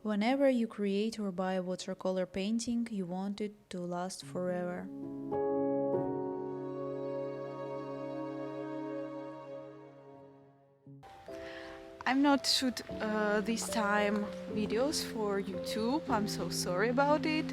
Whenever you create or buy a watercolor painting, you want it to last forever. I'm not shoot this time videos for YouTube. I'm so sorry about it,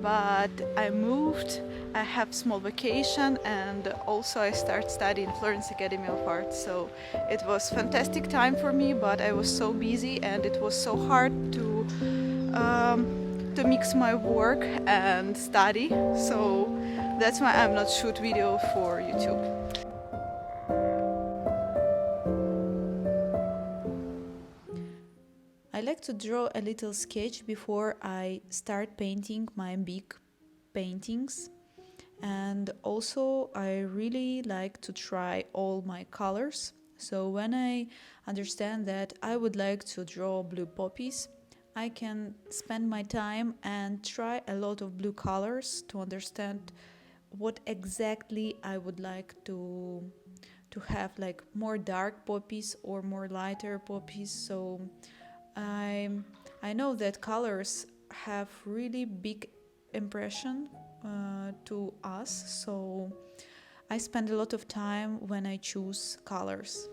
but I moved. I have small vacation and also I start studying Florence Academy of Art. So it was fantastic time for me, but I was so busy and it was so hard to mix my work and study. So that's why I'm not shoot video for YouTube. I like to draw a little sketch before I start painting my big paintings, and also I really like to try all my colors. So when I understand that I would like to draw blue poppies, I can spend my time and try a lot of blue colors to understand what exactly I would like to have, like more dark poppies or more lighter poppies. So I know that colors have really big impression to us, so I spend a lot of time when I choose colors.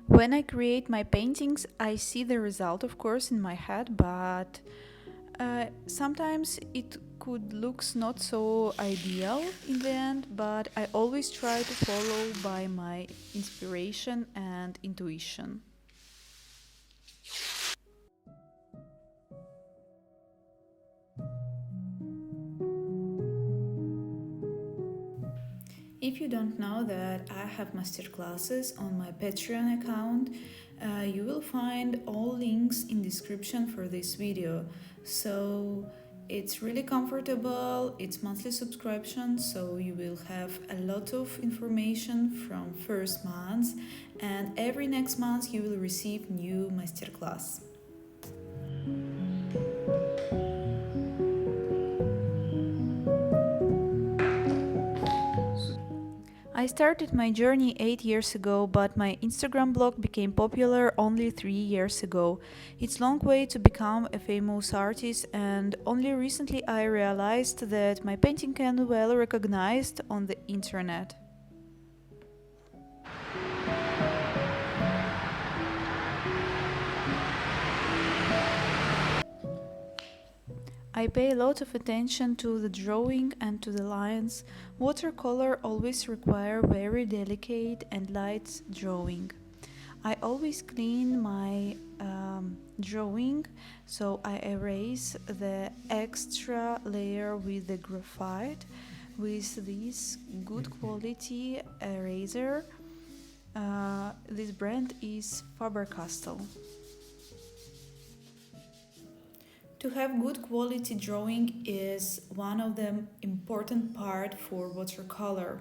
When I create my paintings, I see the result, of course, in my head, but sometimes it could look not so ideal in the end, but I always try to follow by my inspiration and intuition. If you don't know that I have masterclasses on my Patreon account, you will find all links in description for this video. So it's really comfortable, it's monthly subscription, so you will have a lot of information from first month, and every next month you will receive new masterclass. I started my journey 8 years ago, but my Instagram blog became popular only 3 years ago. It's a long way to become a famous artist, and only recently I realized that my painting can be well recognized on the internet. I pay a lot of attention to the drawing and to the lines. Watercolor always require very delicate and light drawing. I always clean my drawing, so I erase the extra layer with the graphite with this good quality eraser. This brand is Faber-Castell. To have good quality drawing is one of the important part for watercolor.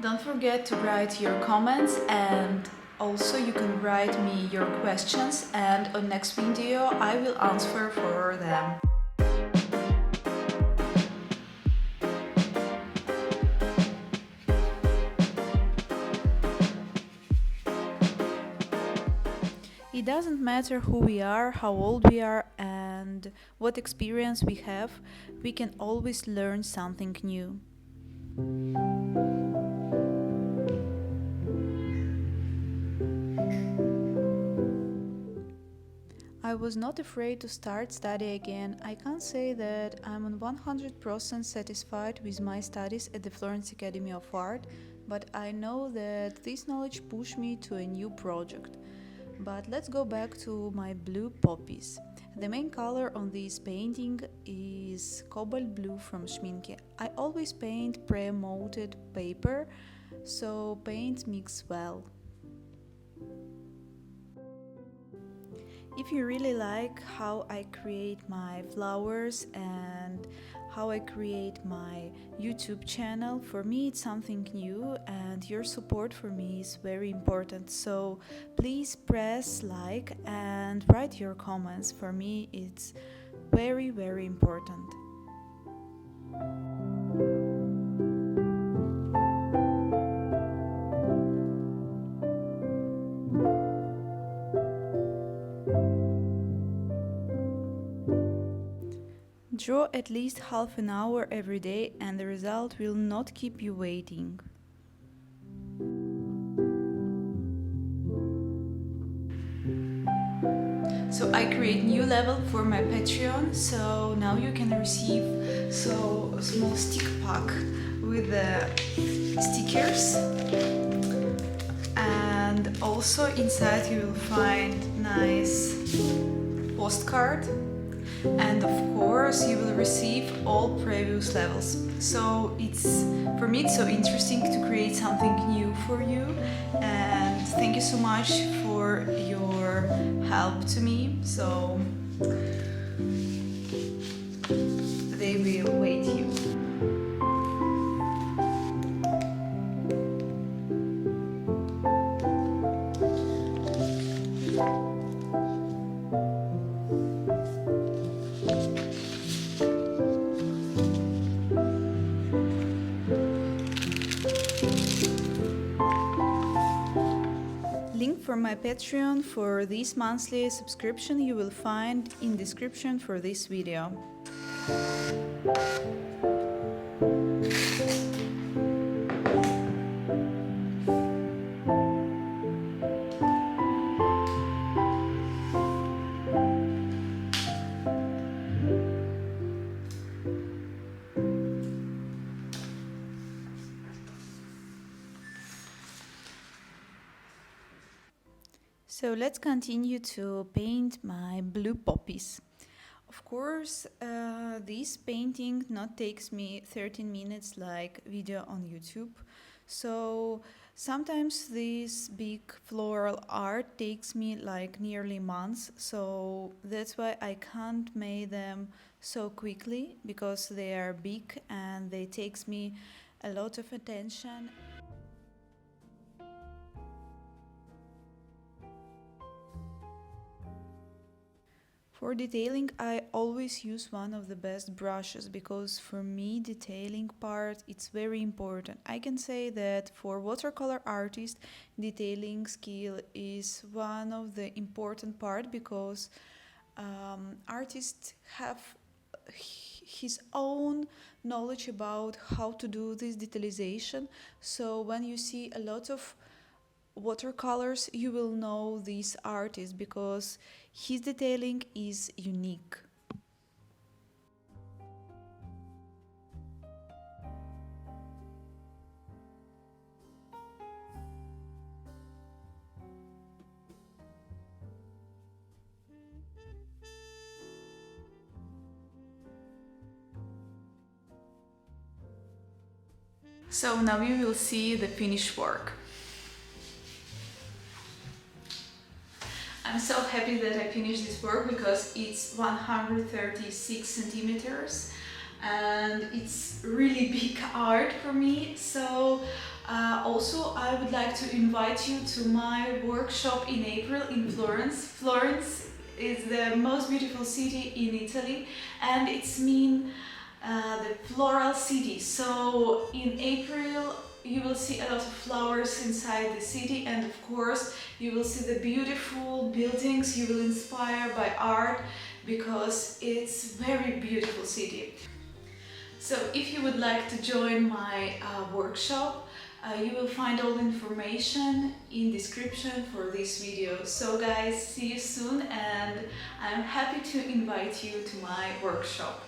Don't forget to write your comments, and also you can write me your questions, and on next video I will answer for them. It doesn't matter who we are, how old we are, and what experience we have, we can always learn something new. I was not afraid to start study again. I can't say that I'm on 100% satisfied with my studies at the Florence Academy of Art, but I know that this knowledge pushed me to a new project. But let's go back to my blue poppies. The main color on this painting is cobalt blue from Schminke. I always paint pre-molded paper, so paint mix well. If you really like how I create my flowers and how I create my YouTube channel, for me it's something new and your support for me is very important. So please press like and write your comments. For me it's very, very important. Draw at least half an hour every day and the result will not keep you waiting. So I create new level for my Patreon, so now you can receive a small stick pack with the stickers, and also inside you will find nice postcard. And of course you will receive all previous levels. So for me it's so interesting to create something new for you, and thank you so much for your help to me. So they will wait you. Link for my Patreon for this monthly subscription you will find in description for this video. So let's continue to paint my blue poppies. Of course, this painting not takes me 13 minutes like video on YouTube. So sometimes this big floral art takes me like nearly months. So that's why I can't make them so quickly, because they are big and they takes me a lot of attention. For detailing, I always use one of the best brushes, because for me detailing part it's very important. I can say that for watercolor artist, detailing skill is one of the important part, because artists have his own knowledge about how to do this detailization. So when you see a lot of watercolors, you will know this artist because his detailing is unique. So now you will see the finished work. I'm so happy that I finished this work, because it's 136 centimeters and it's really big art for me. So also I would like to invite you to my workshop in April in Florence. Florence is the most beautiful city in Italy, and it's the floral city. So in April you will see a lot of flowers inside the city, and of course you will see the beautiful buildings. You will inspire by art, because it's very beautiful city. So if you would like to join my workshop, you will find all the information in description for this video. So guys, see you soon, and I'm happy to invite you to my workshop.